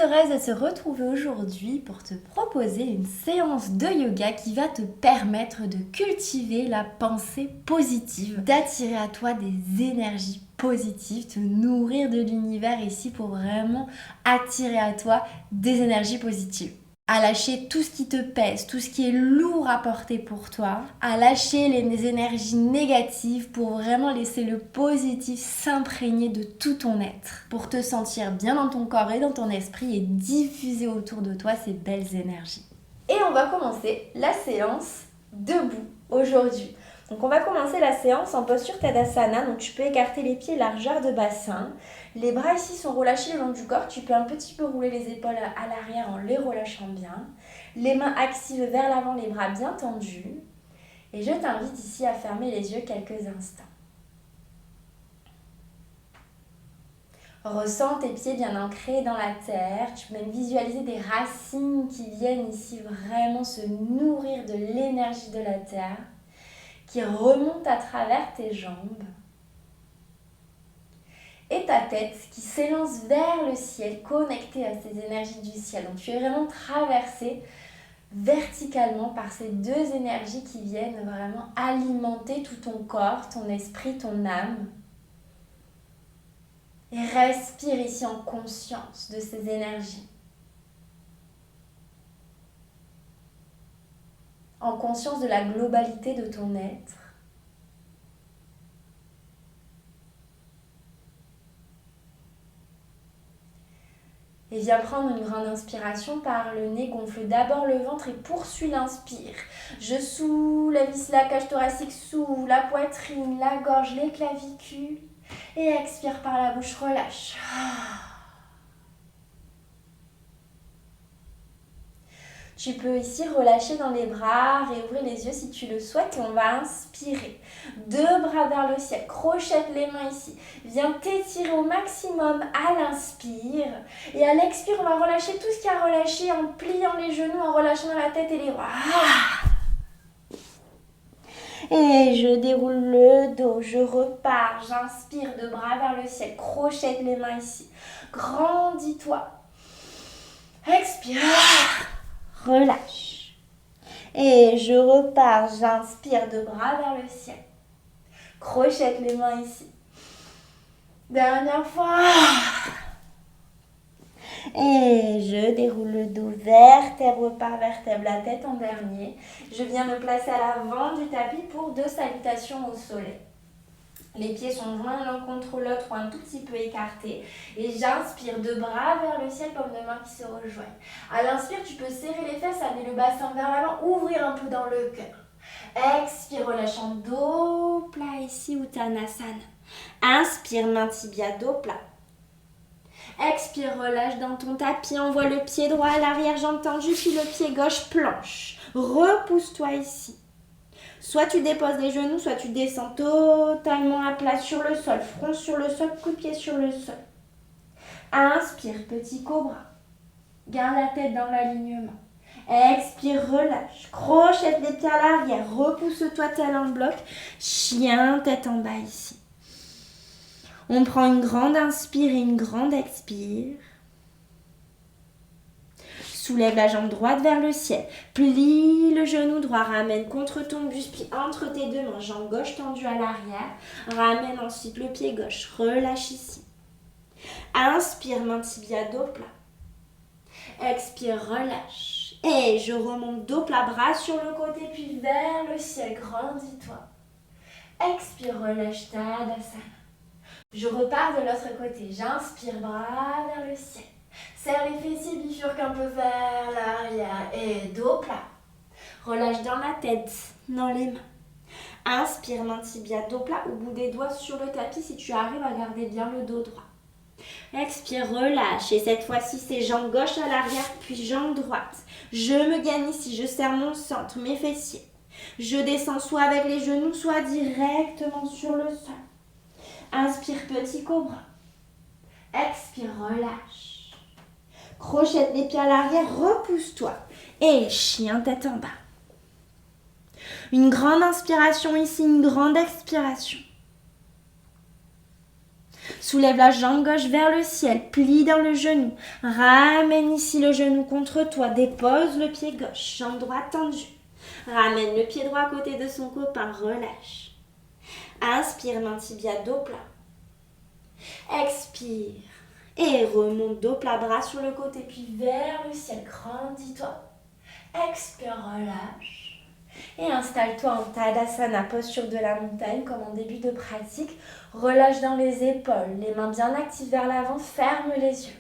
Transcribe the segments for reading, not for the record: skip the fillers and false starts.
heureuse de te retrouver aujourd'hui pour te proposer une séance de yoga qui va te permettre de cultiver la pensée positive, d'attirer à toi des énergies positives, te nourrir de l'univers ici pour vraiment attirer à toi des énergies positives. À lâcher tout ce qui te pèse, tout ce qui est lourd à porter pour toi, à lâcher les énergies négatives pour vraiment laisser le positif s'imprégner de tout ton être, pour te sentir bien dans ton corps et dans ton esprit et diffuser autour de toi ces belles énergies. Et on va commencer la séance debout aujourd'hui. Donc on va commencer la séance en posture Tadasana, donc tu peux écarter les pieds largeur de bassin. Les bras ici sont relâchés le long du corps, tu peux un petit peu rouler les épaules à l'arrière en les relâchant bien. Les mains actives vers l'avant, les bras bien tendus. Et je t'invite ici à fermer les yeux quelques instants. Ressens tes pieds bien ancrés dans la terre. Tu peux même visualiser des racines qui viennent ici vraiment se nourrir de l'énergie de la terre, qui remonte à travers tes jambes. Et ta tête qui s'élance vers le ciel, connectée à ces énergies du ciel. Donc tu es vraiment traversé verticalement par ces deux énergies qui viennent vraiment alimenter tout ton corps, ton esprit, ton âme. Et respire ici en conscience de ces énergies. En conscience de la globalité de ton être. Et viens prendre une grande inspiration par le nez, gonfle d'abord le ventre et poursuis l'inspire. Je soulève ici la cage thoracique sous la poitrine, la gorge, les clavicules. Et expire par la bouche, relâche. Tu peux ici relâcher dans les bras, réouvrir les yeux si tu le souhaites et on va inspirer. Deux bras vers le ciel, crochette les mains ici. Viens t'étirer au maximum à l'inspire. Et à l'expire, on va relâcher tout ce qu'il y a à relâcher en pliant les genoux, en relâchant la tête et les bras. Et je déroule le dos, je repars, j'inspire, deux bras vers le ciel, crochette les mains ici. Grandis-toi. Expire. Relâche. Et je repars, j'inspire, deux bras vers le ciel. Crochette les mains ici. Dernière fois. Et je déroule le dos, vertèbre par vertèbre, la tête en dernier. Je viens me placer à l'avant du tapis pour deux salutations au soleil. Les pieds sont joints l'un contre l'autre ou un tout petit peu écartés. Et j'inspire, deux bras vers le ciel, paumes de main qui se rejoignent. À l'inspire, tu peux serrer les fesses, amener le bassin vers l'avant, ouvrir un peu dans le cœur. Expire, relâchant dos plat ici, Uttanasana. Inspire, main tibia, dos plat. Expire, relâche dans ton tapis, envoie le pied droit à l'arrière, jambe tendue, puis le pied gauche planche. Repousse-toi ici. Soit tu déposes les genoux, soit tu descends totalement à plat sur le sol, front sur le sol, coup de pied sur le sol. Inspire, petit cobra. Garde la tête dans l'alignement. Expire, relâche. Crochette les pieds à l'arrière. Repousse-toi talon de bloc. Chien, tête en bas ici. On prend une grande inspire et une grande expire. Soulève la jambe droite vers le ciel. Plie le genou droit. Ramène contre ton buste. Puis entre tes deux mains. Jambe gauche tendue à l'arrière. Ramène ensuite le pied gauche. Relâche ici. Inspire, main tibia, dos plat. Expire, relâche. Et je remonte dos plat, bras sur le côté. Puis vers le ciel. Grandis-toi. Expire, relâche, Tadasana. Je repars de l'autre côté. J'inspire, bras vers le ciel. Serre les fessiers, bifurque un peu vers l'arrière et dos plat. Relâche dans la tête, dans les mains. Inspire, main tibia, dos plat, au bout des doigts sur le tapis si tu arrives à garder bien le dos droit. Expire, relâche et cette fois-ci c'est jambe gauche à l'arrière puis jambe droite. Je me gagne ici, je serre mon centre, mes fessiers. Je descends soit avec les genoux, soit directement sur le sol. Inspire, petit cobra. Expire, relâche. Crochette les pieds à l'arrière, repousse-toi. Et chien tête en bas. Une grande inspiration ici, une grande expiration. Soulève la jambe gauche vers le ciel, plie dans le genou. Ramène ici le genou contre toi, dépose le pied gauche, jambe droite tendue. Ramène le pied droit à côté de son copain, relâche. Inspire, main tibia, dos plat. Expire. Et remonte dos plat, bras sur le côté, puis vers le ciel, grandis-toi. Expire, relâche. Et installe-toi en Tadasana, posture de la montagne, comme en début de pratique. Relâche dans les épaules, les mains bien actives vers l'avant, ferme les yeux.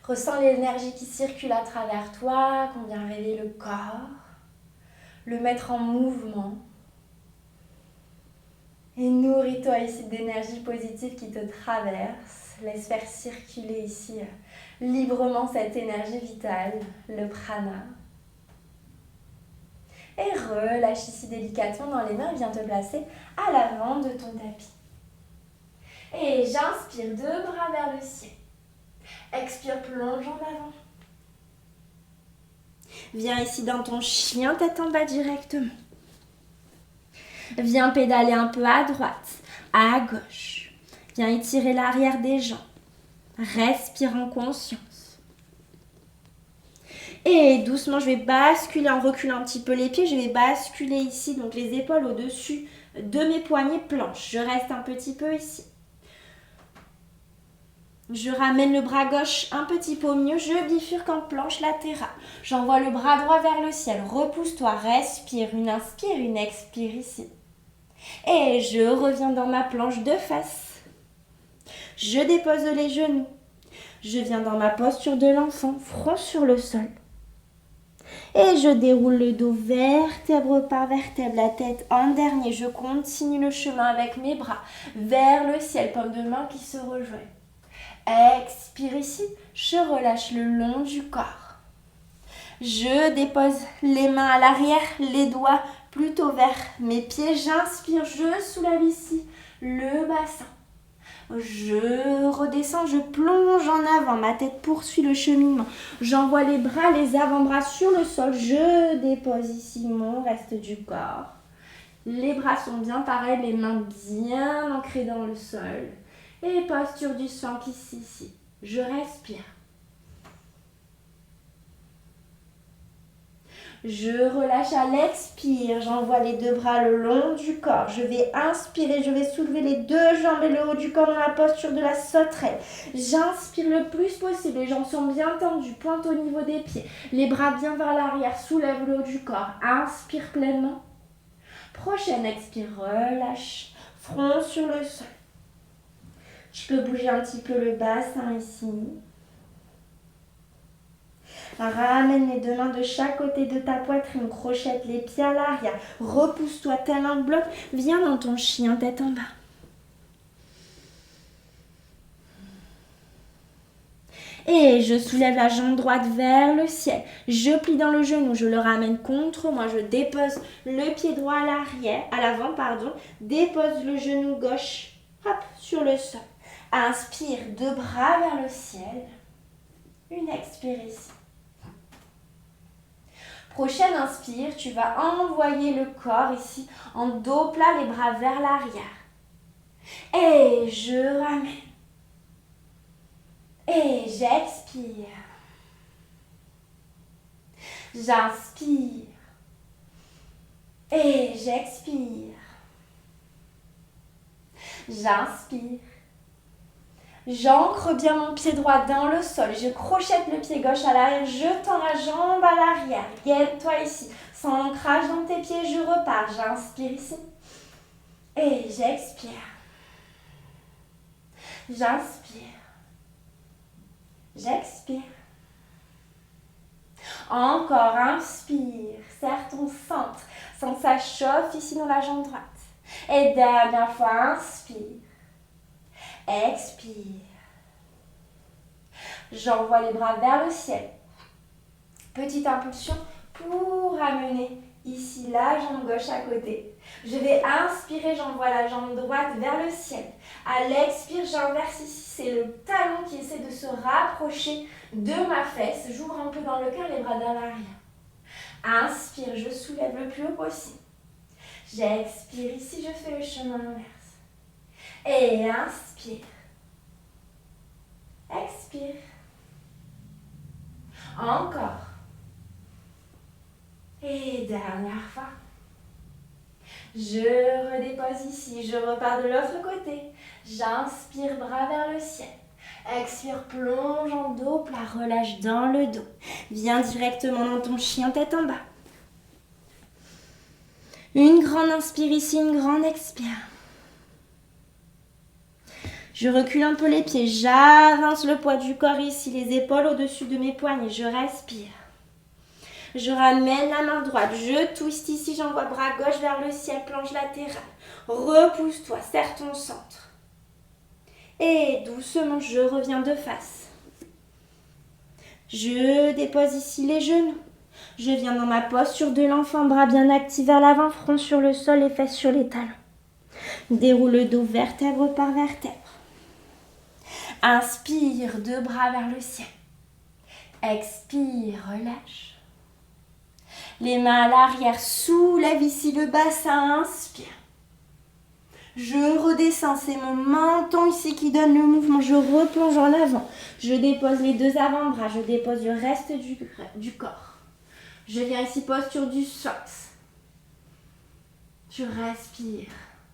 Ressens l'énergie qui circule à travers toi, qu'on vient réveiller le corps, le mettre en mouvement. Et nourris-toi ici d'énergie positive qui te traverse. Laisse faire circuler ici librement cette énergie vitale, le prana. Et relâche ici délicatement dans les mains, viens te placer à l'avant de ton tapis. Et j'inspire, 2 bras vers le ciel. Expire, plonge en avant. Viens ici dans ton chien, tête en bas directement. Viens pédaler un peu à droite, à gauche. Viens étirer l'arrière des jambes. Respire en conscience. Et doucement, je vais basculer en reculant un petit peu les pieds. Je vais basculer ici, donc les épaules au-dessus de mes poignets planches. Je reste un petit peu ici. Je ramène le bras gauche un petit peu mieux. Je bifurque en planche latérale. J'envoie le bras droit vers le ciel. Repousse-toi, respire. Une inspire, une expire ici. Et je reviens dans ma planche de face. Je dépose les genoux. Je viens dans ma posture de l'enfant, front sur le sol. Et je déroule le dos vertèbre par vertèbre, la tête en dernier. Je continue le chemin avec mes bras vers le ciel, paume de main qui se rejoignent. Expire ici, je relâche le long du corps. Je dépose les mains à l'arrière, les doigts plutôt vers mes pieds. J'inspire, je soulève ici le bassin. Je redescends, je plonge en avant. Ma tête poursuit le cheminement. J'envoie les bras, les avant-bras sur le sol. Je dépose ici mon reste du corps. Les bras sont bien pareils, les mains bien ancrées dans le sol. Et posture du sphinx ici. Je respire. Je relâche à l'expire, j'envoie les 2 bras le long du corps. Je vais inspirer, je vais soulever les 2 jambes et le haut du corps dans la posture de la sauterelle. J'inspire le plus possible, les jambes sont bien tendues, pointe au niveau des pieds. Les bras bien vers l'arrière, soulève le haut du corps. Inspire pleinement. Prochaine expire, relâche, front sur le sol. Je peux bouger un petit peu le bassin ici. Ramène les 2 mains de chaque côté de ta poitrine, crochette les pieds à l'arrière, repousse-toi tel un bloc, viens dans ton chien tête en bas. Et je soulève la jambe droite vers le ciel, je plie dans le genou, je le ramène contre moi, je dépose le pied droit à l'arrière, à l'avant, dépose le genou gauche, hop, sur le sol. Inspire, 2 bras vers le ciel, une expire ici. Prochaine inspire, tu vas envoyer le corps ici en dos plat, les bras vers l'arrière. Et je ramène. Et j'expire. J'inspire. Et j'expire. J'inspire. J'ancre bien mon pied droit dans le sol. Je crochette le pied gauche à l'arrière. Je tends la jambe à l'arrière. Gaine-toi ici. Sans ancrage dans tes pieds, je repars. J'inspire ici. Et j'expire. J'inspire. J'expire. Encore, inspire. Serre ton centre. Sens que ça chauffe ici dans la jambe droite. Et dernière fois, inspire. Expire. J'envoie les bras vers le ciel. Petite impulsion pour amener ici la jambe gauche à côté. Je vais inspirer, j'envoie la jambe droite vers le ciel. À l'expire, j'inverse ici. C'est le talon qui essaie de se rapprocher de ma fesse. J'ouvre un peu dans le cœur, les bras dans l'arrière. Inspire, je soulève le plus haut possible. J'expire ici, je fais le chemin inverse. Et inspire. Expire. Encore. Et dernière fois. Je redépose ici, je repars de l'autre côté. J'inspire, bras vers le ciel. Expire, plonge en dos plat, relâche dans le dos. Viens directement dans ton chien tête en bas. Une grande inspire ici, une grande expire. Je recule un peu les pieds, j'avance le poids du corps ici, les épaules au-dessus de mes poignets, je respire. Je ramène la main droite, je twiste ici, j'envoie bras gauche vers le ciel, planche latérale. Repousse-toi, serre ton centre. Et doucement, je reviens de face. Je dépose ici les genoux. Je viens dans ma posture de l'enfant, bras bien actifs vers l'avant, front sur le sol et fesses sur les talons. Déroule le dos vertèbre par vertèbre. Inspire, deux bras vers le ciel. Expire, relâche. Les mains à l'arrière, soulève ici le bassin, inspire. Je redescends, c'est mon menton ici qui donne le mouvement. Je replonge en avant. Je dépose les deux avant-bras, je dépose le reste du corps. Je viens ici, posture du sphinx. Je respire,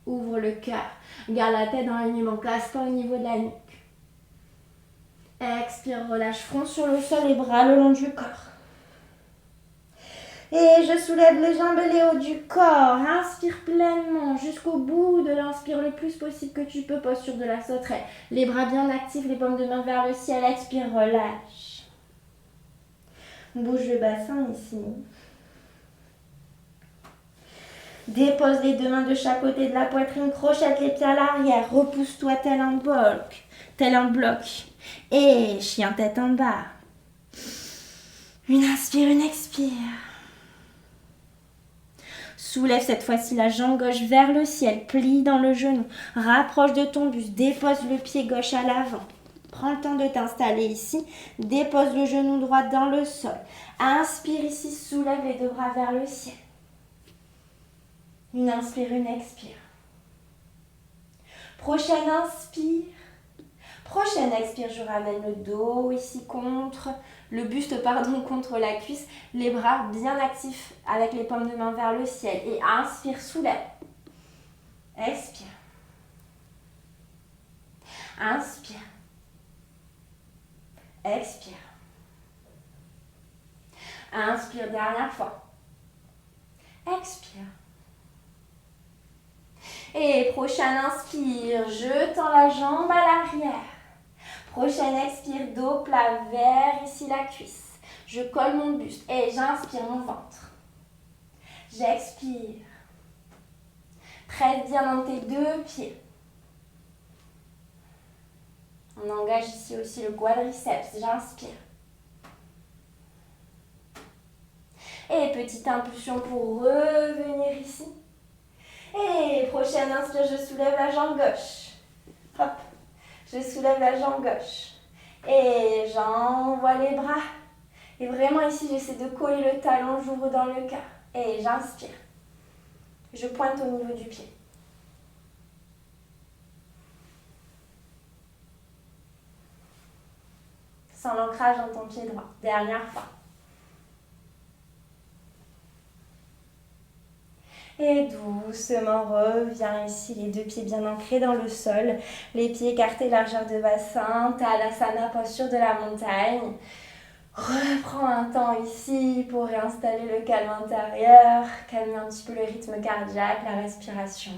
ouvre le cœur. Garde la tête dans l'alignement, casse pas au niveau de la nuque. Expire, relâche, front sur le sol, les bras le long du corps. Et je soulève les jambes et les hauts du corps. Inspire pleinement jusqu'au bout de l'inspire le plus possible que tu peux. Posture de la sauterelle. Les bras bien actifs, les paumes de main vers le ciel. Expire, relâche. Bouge le bassin ici. Dépose les deux mains de chaque côté de la poitrine. Crochette les pieds à l'arrière. Repousse-toi tel un bloc. Et chien tête en bas. Une inspire, une expire. Soulève cette fois-ci la jambe gauche vers le ciel, plie dans le genou, rapproche de ton buste, dépose le pied gauche à l'avant. Prends le temps de t'installer ici, dépose le genou droit dans le sol. Inspire ici, soulève les deux bras vers le ciel. Une inspire, une expire. Prochaine inspire. Prochaine expire, je ramène le dos ici contre la cuisse, les bras bien actifs avec les paumes de main vers le ciel. Et inspire, soulève. Expire. Inspire. Expire. Inspire, dernière fois. Expire. Et prochaine inspire, je tends la jambe à l'arrière. Prochaine expire, dos plat vers ici la cuisse. Je colle mon buste et j'inspire mon ventre. J'expire. Presse bien dans tes deux pieds. On engage ici aussi le quadriceps. J'inspire. Et petite impulsion pour revenir ici. Et prochaine inspire, je soulève la jambe gauche. Hop. Je soulève la jambe gauche. Et j'envoie les bras. Et vraiment ici, j'essaie de coller le talon, j'ouvre dans le cœur. Et j'inspire. Je pointe au niveau du pied. Sans l'ancrage dans ton pied droit. Dernière fois. Et doucement reviens ici, les deux pieds bien ancrés dans le sol, les pieds écartés, largeur de bassin, Tadasana, posture de la montagne. Reprends un temps ici pour réinstaller le calme intérieur, calmer un petit peu le rythme cardiaque, la respiration.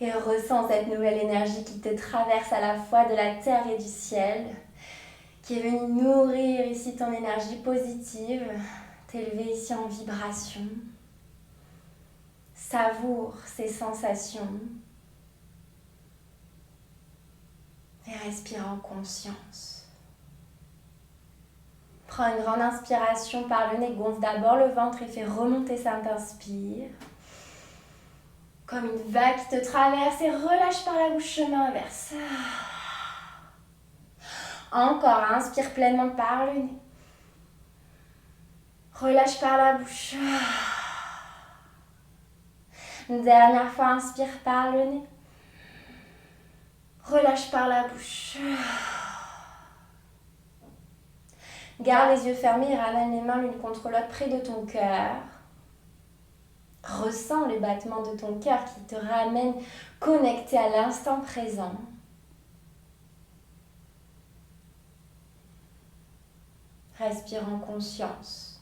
Et ressens cette nouvelle énergie qui te traverse à la fois de la terre et du ciel, qui est venu nourrir ici ton énergie positive, t'élever ici en vibration. Savoure ces sensations et respire en conscience. Prends une grande inspiration par le nez, gonfle d'abord le ventre et fais remonter ça, t'inspire. Comme une vague qui te traverse et relâche par la bouche, chemin inverse. Encore, inspire pleinement par le nez. Relâche par la bouche. Une dernière fois, inspire par le nez. Relâche par la bouche. Garde les yeux fermés et ramène les mains l'une contre l'autre près de ton cœur. Ressens les battements de ton cœur qui te ramènent connecté à l'instant présent. Respire en conscience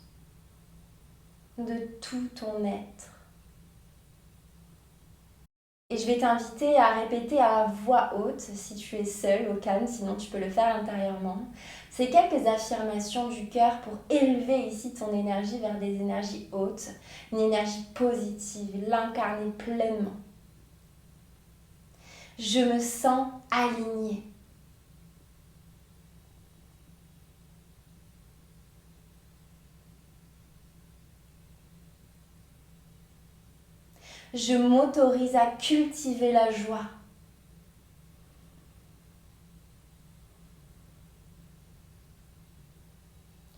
de tout ton être. Et je vais t'inviter à répéter à voix haute, si tu es seul, au calme, sinon tu peux le faire intérieurement. C'est quelques affirmations du cœur pour élever ici ton énergie vers des énergies hautes, une énergie positive, l'incarner pleinement. Je me sens alignée. Je m'autorise à cultiver la joie.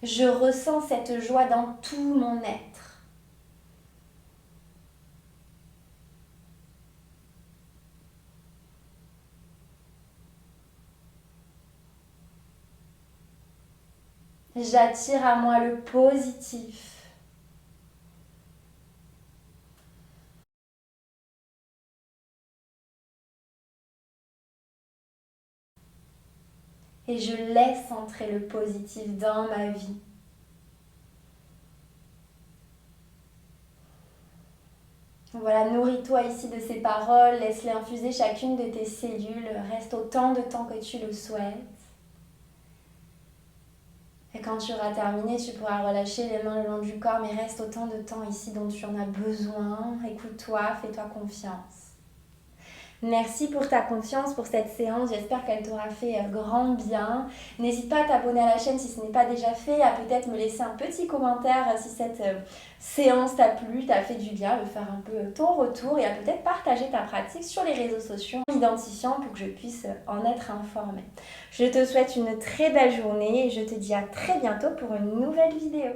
Je ressens cette joie dans tout mon être. J'attire à moi le positif. Et je laisse entrer le positif dans ma vie. Voilà, nourris-toi ici de ces paroles, laisse-les infuser chacune de tes cellules, reste autant de temps que tu le souhaites. Et quand tu auras terminé, tu pourras relâcher les mains le long du corps, mais reste autant de temps ici dont tu en as besoin. Écoute-toi, fais-toi confiance. Merci pour ta confiance, pour cette séance. J'espère qu'elle t'aura fait grand bien. N'hésite pas à t'abonner à la chaîne si ce n'est pas déjà fait, à peut-être me laisser un petit commentaire si cette séance t'a plu, t'a fait du bien, me faire un peu ton retour et à peut-être partager ta pratique sur les réseaux sociaux en m'identifiant pour que je puisse en être informée. Je te souhaite une très belle journée et je te dis à très bientôt pour une nouvelle vidéo.